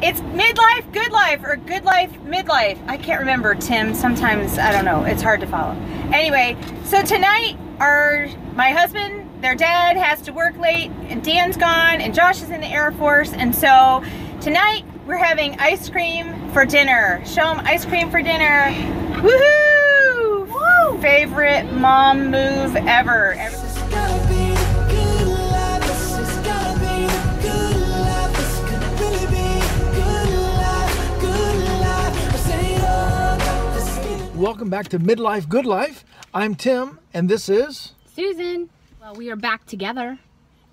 It's midlife, good life, or good life, midlife. I can't remember, Tim. Sometimes, I don't know. It's hard to follow. Anyway, so tonight, my husband, their dad, has to work late, and Dan's gone, and Josh is in the Air Force, and so tonight, we're having ice cream for dinner. Show them ice cream for dinner. Woohoo! Woo! Favorite mom move ever. Welcome back to Midlife Good Life. I'm Tim, and this is Susan. Well, we are back together.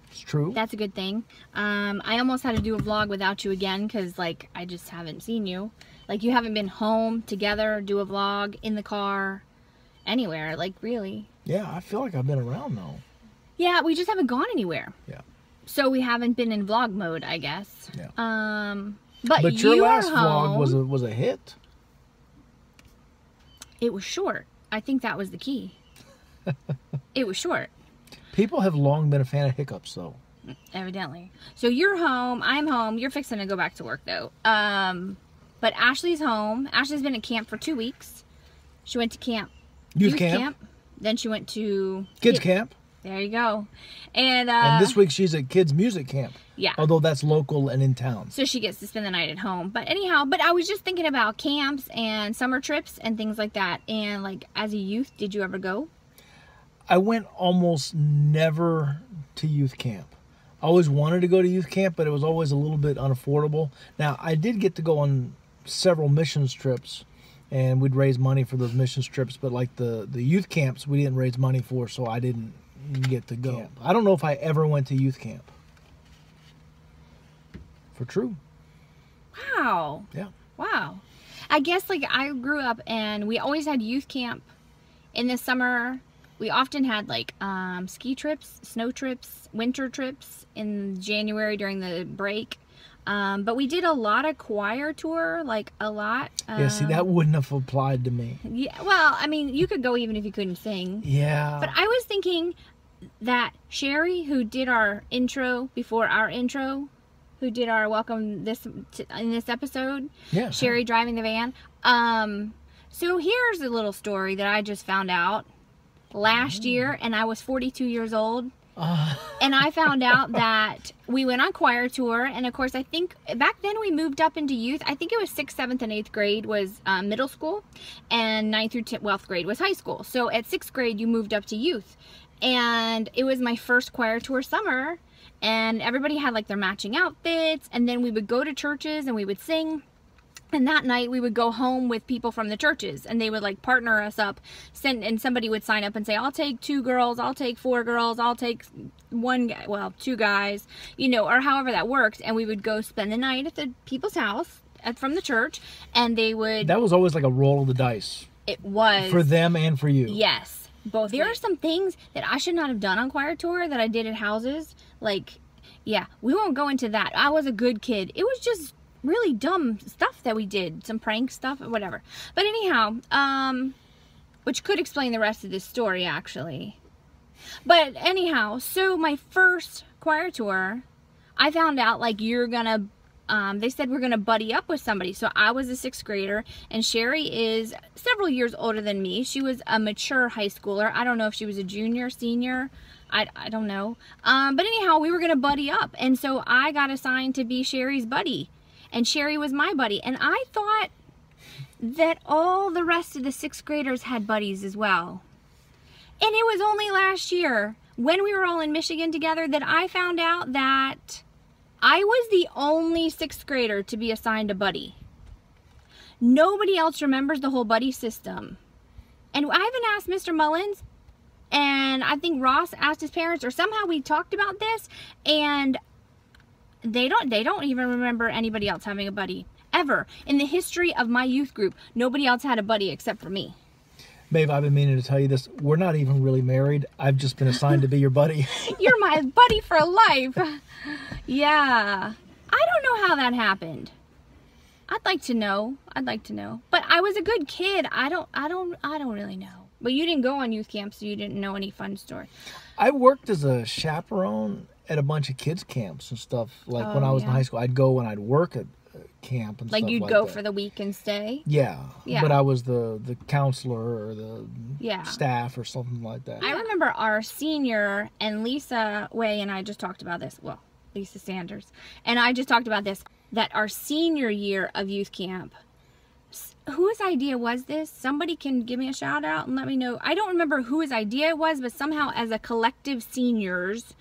It's true. That's a good thing. I almost had to do a vlog without you again because, like, I just haven't seen you. Like, you haven't been home together, do a vlog, in the car, anywhere. Like, really. Yeah, I feel like I've been around, though. Yeah, we just haven't gone anywhere. Yeah. So we haven't been in vlog mode, I guess. Yeah. But your you last are home. vlog was a hit. It was short. I think that was the key. It was short. People have long been a fan of hiccups, though. Evidently. So you're home. I'm home. You're fixing to go back to work, though. But Ashley's home. Ashley's been at camp for 2 weeks. She went to camp. Youth camp. Then she went to Kids camp. There you go. And this week she's at kids music camp. Yeah. Although that's local and in town. So she gets to spend the night at home. But anyhow, I was just thinking about camps and summer trips and things like that. And like, as a youth, did you ever go? I went almost never to youth camp. I always wanted to go to youth camp, but it was always a little bit unaffordable. Now, I did get to go on several missions trips, and we'd raise money for those missions trips. But like the youth camps, we didn't raise money for, so I didn't get to go. I don't know if I ever went to youth camp. For true. Wow. Yeah. Wow. I guess like I grew up and we always had youth camp in the summer. We often had like ski trips, snow trips, winter trips in January during the break. But we did a lot of choir tour, like a lot. Yeah, see, that wouldn't have applied to me. Yeah, well, I mean, you could go even if you couldn't sing. Yeah. But I was thinking that Sherry, who did our intro before our intro, who did our welcome in this episode, yeah, Sherry driving the van. So here's a little story that I just found out last year, and I was 42 years old. And I found out that we went on choir tour, and of course I think back then we moved up into youth. I think it was 6th, 7th, and 8th grade was middle school, and 9th through 12th grade was high school. So at 6th grade you moved up to youth, and it was my first choir tour summer, and everybody had like their matching outfits, and then we would go to churches and we would sing. And that night we would go home with people from the churches, and they would like partner us up, and somebody would sign up and say, I'll take 2 girls, I'll take 4 girls, I'll take 1 guy, well, 2 guys, you know, or however that works. And we would go spend the night at the people's house from the church, and they would... That was always like a roll of the dice. It was. For them and for you. Yes. Both. There are some things that I should not have done on choir tour that I did at houses. Like, yeah, we won't go into that. I was a good kid. It was just really dumb stuff that we did, some prank stuff, whatever. But anyhow, which could explain the rest of this story actually. But anyhow, so my first choir tour, I found out like they said we're gonna buddy up with somebody. So I was a 6th grader, and Sherry is several years older than me. She was a mature high schooler. I don't know if she was a junior, senior. I don't know. But anyhow, we were gonna buddy up, and so I got assigned to be Sherry's buddy. And Sherry was my buddy. And I thought that all the rest of the 6th graders had buddies as well. And it was only last year, when we were all in Michigan together, that I found out that I was the only 6th grader to be assigned a buddy. Nobody else remembers the whole buddy system. And I haven't asked Mr. Mullins, and I think Ross asked his parents, or somehow we talked about this, and they don't even remember anybody else having a buddy ever in the history of my youth group. Nobody else had a buddy except for me. Babe, I've been meaning to tell you this. We're not even really married. I've just been assigned to be your buddy. You're my buddy for life. Yeah. I don't know how that happened. I'd like to know. I'd like to know. But I was a good kid. I don't really know. But you didn't go on youth camp, so you didn't know any fun story. I worked as a chaperone at a bunch of kids camps and stuff. Like when I was in high school, I'd go and I'd work at camp and Like stuff you'd like go that. for the week and stay? Yeah. Yeah. But I was the counselor or the Yeah. staff or something like that. I remember our senior, and Lisa Way and I just talked about this. Well, Lisa Sanders. And I just talked about this, that our senior year of youth camp, whose idea was this? Somebody can give me a shout out and let me know. I don't remember whose idea it was, but somehow as a collective seniors,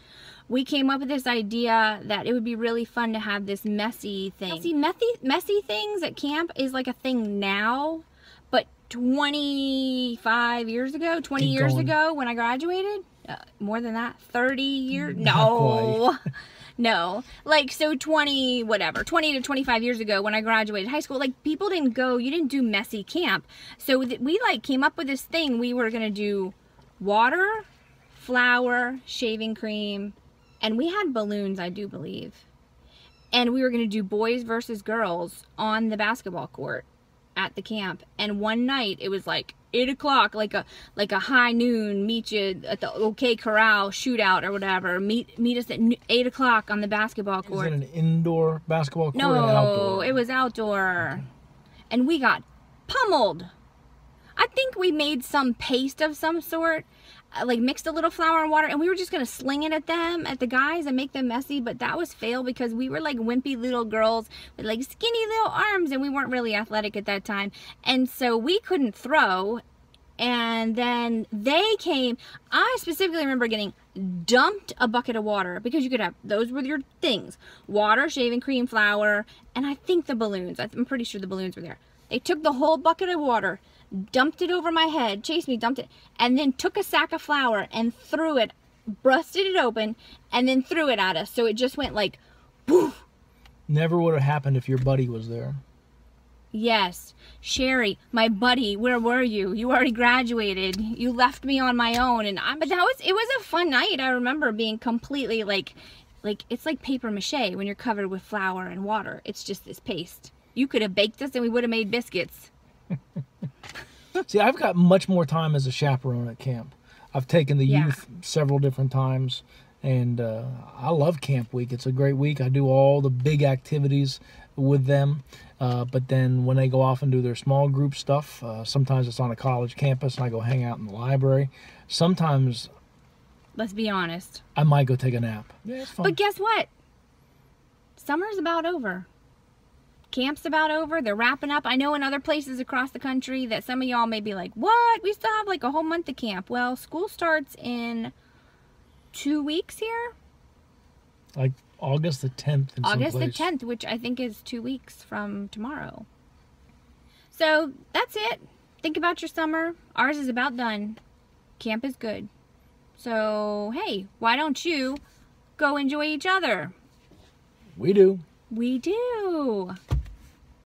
we came up with this idea that it would be really fun to have this messy thing. See, messy things at camp is like a thing now, but 25 years ago, 20 Keep years going. ago when I graduated, more than that, 30 years? Not No. No, like, so 20 to 25 years ago when I graduated high school, like, people didn't go, you didn't do messy camp. So we, like, came up with this thing. We were going to do water, flour, shaving cream, and we had balloons, I do believe. And we were going to do boys versus girls on the basketball court at the camp. And one night, it was like 8 o'clock, like a high noon, meet you at the OK Corral shootout or whatever. Meet us at 8 o'clock on the basketball court. Is it an indoor basketball court or an No, outdoor? it was outdoor. Okay. And we got pummeled. I think we made some paste of some sort, like mixed a little flour and water, and we were just going to sling it at them, at the guys, and make them messy, but that was fail because we were like wimpy little girls with like skinny little arms, and we weren't really athletic at that time, and so we couldn't throw. And then they came. I specifically remember getting dumped a bucket of water, because you could have, those were your things: water, shaving cream, flour, and I think the balloons. I'm pretty sure the balloons were there. They took the whole bucket of water, dumped it over my head, chased me, dumped it, and then took a sack of flour and threw it, busted it open, and then threw it at us. So it just went like, poof. Never would have happened if your buddy was there. Yes. Sherry, my buddy, where were you? You already graduated. You left me on my own. But it was a fun night. I remember being completely like it's like paper mache when you're covered with flour and water. It's just this paste. You could have baked us and we would have made biscuits. See, I've got much more time as a chaperone at camp. I've taken the youth several different times, and I love camp week. It's a great week. I do all the big activities with them, but then when they go off and do their small group stuff, sometimes it's on a college campus and I go hang out in the library. Sometimes, let's be honest, I might go take a nap. Yeah, it's fun. But guess what? Summer's about over. Camp's about over. They're wrapping up. I know in other places across the country that some of y'all may be like, what? We still have like a whole month of camp. Well, school starts in 2 weeks here. Like August the 10th in August some place. the 10th, which I think is 2 weeks from tomorrow. So that's it. Think about your summer. Ours is about done. Camp is good. So, hey, why don't you go enjoy each other? We do. We do.